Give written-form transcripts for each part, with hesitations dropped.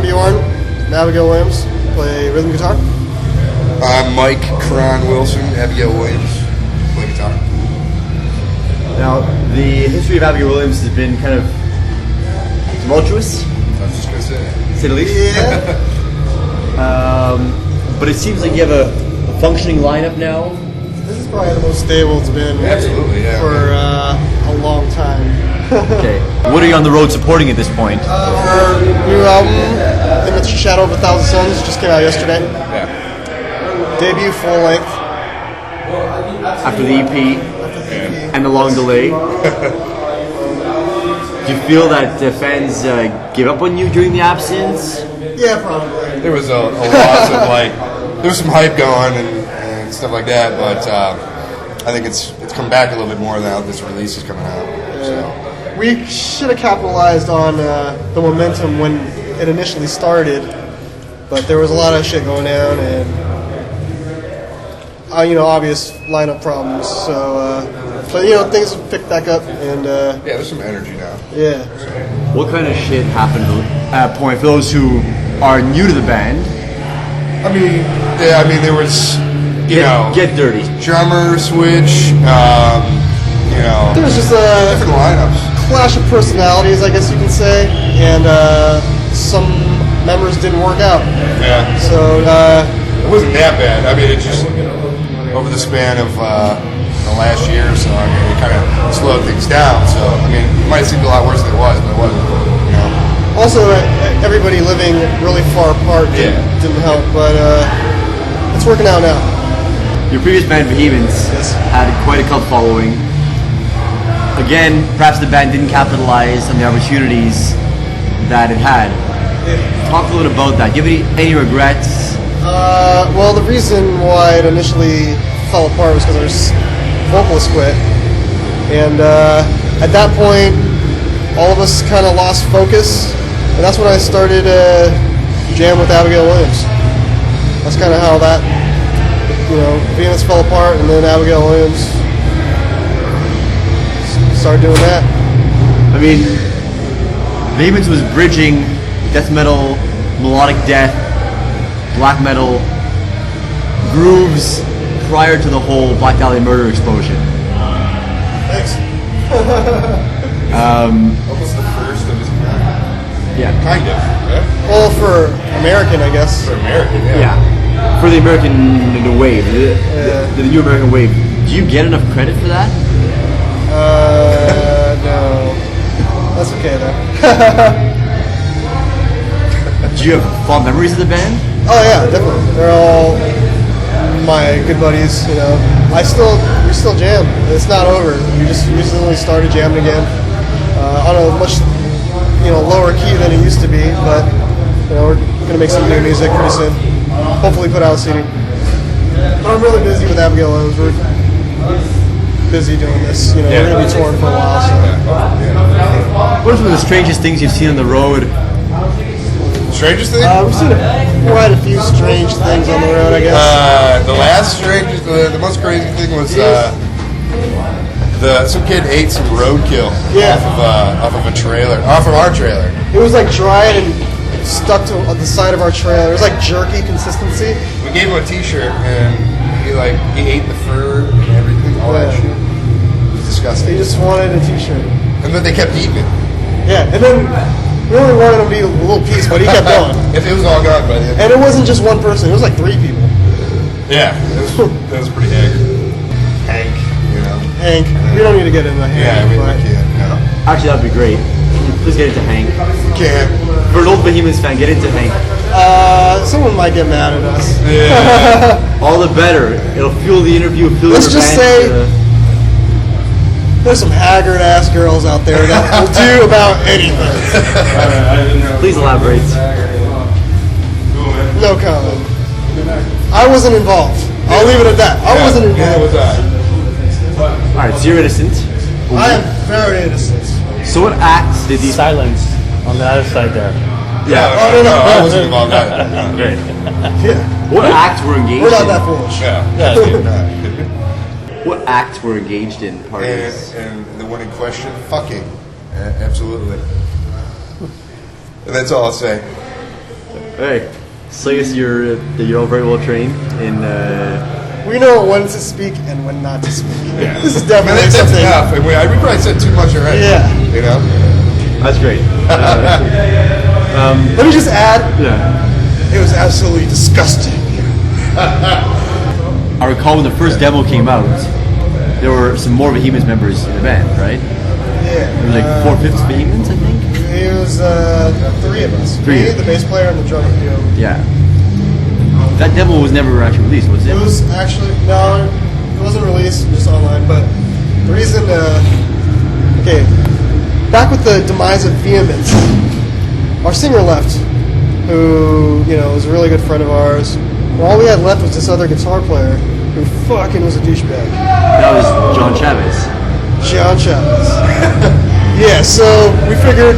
Bjorn, and Abigail Williams, play rhythm guitar. I'm Mike Cron Wilson, Abigail Williams, play guitar. Now, the history of Abigail Williams has been kind of tumultuous, I was just going to say. to say the least. Yeah. But it seems like you have a functioning lineup now. This is probably the most stable it's been Absolutely, yeah. for a long time. Okay. What are you on the road supporting at this point? Our new album, I think it's Shadow of a Thousand Suns, just came out yesterday. Yeah. Debut full length. After the EP and the long delay. Do you feel that fans give up on you during the absence? Yeah, probably. There was a lot of there was some hype going and stuff like that, but I think it's come back a little bit more now that this release is coming out. So. We should have capitalized on the momentum when it initially started, but there was a lot of shit going down and obvious lineup problems. So, but things have picked back up and Yeah, there's some energy now. yeah. What kind of shit happened at that point for those who are new to the band? There was, Get dirty. drummer switch, There was just a different lineups. clash of personalities, I guess you can say, and some members didn't work out. Yeah. So It wasn't that bad. It just, over the span of the last year or so, it kind of slowed things down. So, it might seem a lot worse than it was, but it wasn't. also everybody living really far apart didn't help, but it's working out now. Your previous band, Vehemence, had quite a cult following. Again, perhaps the band didn't capitalize on the opportunities that it had. Talk a little about that. Do you have any regrets? Well, the reason why it initially fell apart was because our vocalist quit, and at that point, all of us kind of lost focus, and that's when I started jam with Abigail Williams. That's kind of how that, Venus fell apart, and then Abigail Williams started doing that. Vehemence was bridging death metal, melodic death, black metal grooves prior to the whole Black Dahlia murder explosion. Thanks. Almost the first of his kind. Yeah. Kind of. Yeah. Well, for American, I guess. For American, yeah. Yeah. For the American wave, the new American wave. Do you get enough credit for that? No. That's okay, though. Do you have fond memories of the band? Oh, yeah, definitely. They're all my good buddies, We still jam. It's not over. We just recently started jamming again. On a much, lower key than it used to be, but, we're going to make some new music pretty soon. Hopefully put out a CD. But I'm really busy with Abigail Williams. We're busy doing this. We're going to be touring for a while. So. What are some of the strangest things you've seen on the road? Strangest thing? We've seen quite a few strange things on the road, I guess. The last strangest, the most crazy thing was some kid ate some roadkill off of a trailer, off of our trailer. It was like dried and stuck to the side of our trailer. It was like jerky consistency. We gave him a T-shirt and he ate the fur and everything, all that shit. It was disgusting. He just wanted a T-shirt. And then they kept eating it. Yeah, and then we only wanted him to eat a little piece, but he kept going. It was all gone by the end. And it wasn't just one person; it was like 3 people. Yeah, that was pretty haggard. Hank, we don't need to get into Hank. Yeah, we can't. No. Actually, that'd be great. Please get into Hank. Can't. For an old Vehemence fan, get into Hank. Someone might get mad at us. Yeah. All the better. It'll fuel the interview. Let's just say there's some haggard-ass girls out there that will do about anything. Please elaborate. No comment. I wasn't involved. I'll leave it at that. I wasn't Yeah, it involved. was Alright, so you're innocent. I am very innocent. So what acts did these... Silence on the other side there. Yeah. No, I wasn't involved either. No. Great. Yeah. What acts were engaged We're not in? that foolish. Yeah. What acts were engaged in parties? And the one in question, fucking. Absolutely. And that's all I'll say. Hey, so I guess you're all very well trained in. We know when to speak and when not to speak. Yeah. This is I mean, definitely that's something. enough. And we probably said too much already. Yeah. You know? That's great. Let me just add, Yeah. it was absolutely disgusting. I recall when the first demo came out, there were some more Vehemence members in the band, right? Yeah. There was like 4/5 Vehemence, I think. It was three of us. Three. Me, the bass player, and the drummer. Yeah. That demo was never actually released, was it? It was actually, no, it wasn't released, just online, but the reason, okay, back with the demise of Vehemence, our singer left, who, was a really good friend of ours. Well, all we had left was this other guitar player, who fucking was a douchebag. That was John Chavez. John Chavez. Yeah, so we figured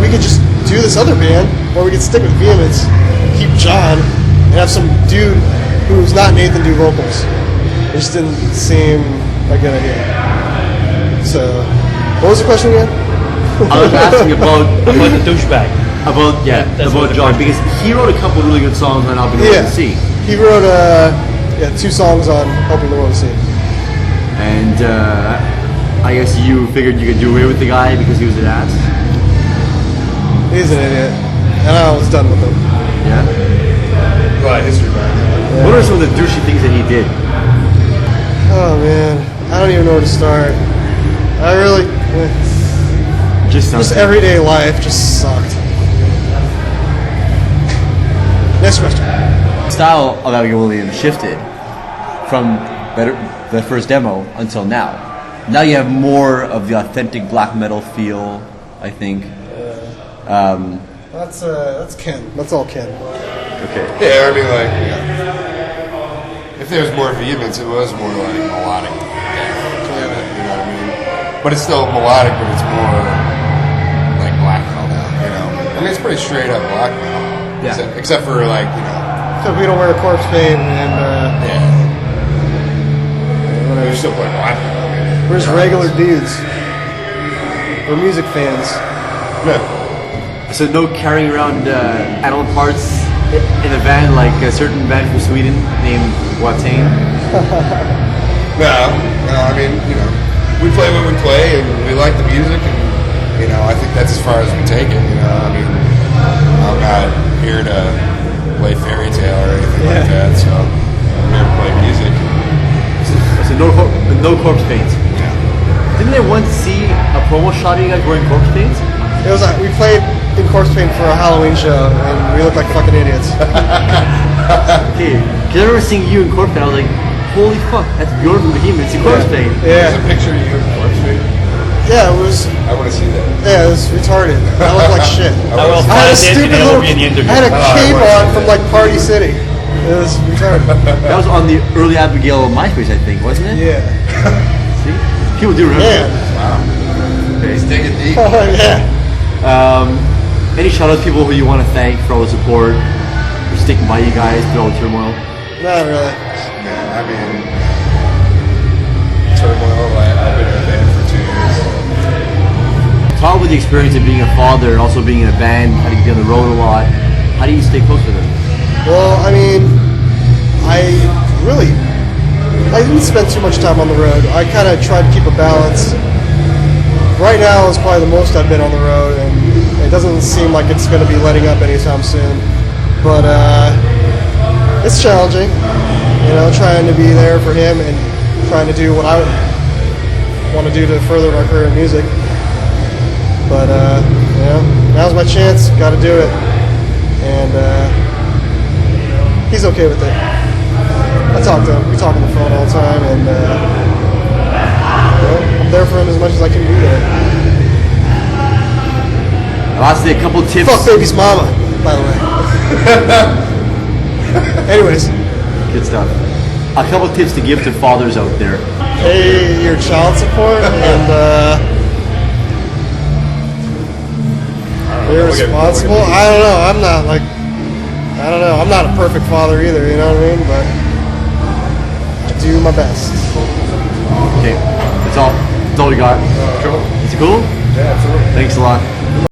we could just do this other band, or we could stick with Vehemence, keep John, and have some dude who's not Nathan do vocals. It just didn't seem like a good idea. So, what was the question again? I was asking about About the douchebag. about what the John because he wrote a couple really good songs on Abigail Yeah, to See, he wrote 2 songs on Helping the World See. and I guess you figured you could do away with the guy because he was an ass. He's an idiot, and I was done with him. Yeah. Well, history behind it. What are some of the douchey things that he did? Oh man, I don't even know where to start. I really, Just just everyday life just sucked. Next question. style of Abigail Williams shifted from the first demo until now. Now you have more of the authentic black metal feel, I think. That's Ken. That's all Ken. Okay. Yeah, I mean, if there was more Vehemence, it was more like melodic. You know what I mean? But it's still melodic, but it's more like black metal now, I mean, it's pretty straight up black metal. Yeah. Except for So we don't wear corpse paint and we still play black metal. we're just regular dudes. We're music fans. Yeah. So no carrying around animal parts in a van like a certain band from Sweden named Watain. No, I mean, we play what we play, and we like the music, and I think that's as far as we take it. I mean, I'm not here to play fairy tale or anything like that, so I'm here to play music. So no corpse paint. Yeah. Didn't I once see a promo shot of you guys wearing corpse paint? It was like we played in corpse paint for a Halloween show, and we looked like fucking idiots. Okay. Because I remember seeing you in corpse paint, I was like, holy fuck, that's your Vehemence in corpse paint. There's Yeah, a picture of you in corpse paint. yeah, it was. I want to see that. Yeah, it was retarded. I looked like shit. I will I had a find it stupid and it will little. be in the interview. I had a I cape wanna see on that. from like Party City. It was retarded. That was on the early Abigail MySpace, I think, wasn't it? Yeah. See? People do remember. Man. He's digging deep. Oh yeah. Any shout out people who you want to thank for all the support, for sticking by you guys through all the turmoil? Not really. Man, I mean, turmoil. I've been in a band for 2 years. Talk about the experience of being a father and also being in a band, having to be on the road a lot. How do you stay close to them? Well, I mean, I didn't spend too much time on the road. I kind of tried to keep a balance. Right now is probably the most I've been on the road, and it doesn't seem like it's going to be letting up anytime soon. But it's challenging, trying to be there for him and trying to do what I want to do to further my career in music. But now's my chance. Got to do it, and he's okay with it. I talk to him. We talk on the phone all the time, and I'm there for him as much as I can be there. Lastly, a couple tips. Fuck baby's mama, by the way. Anyways, Good stuff. A couple tips to give to fathers out there. pay your child support and be responsible. I don't know. I'm not a perfect father either. You know what I mean? But I do my best. Okay, that's all we got. Cool. Is it cool? Yeah, absolutely. Thanks a lot.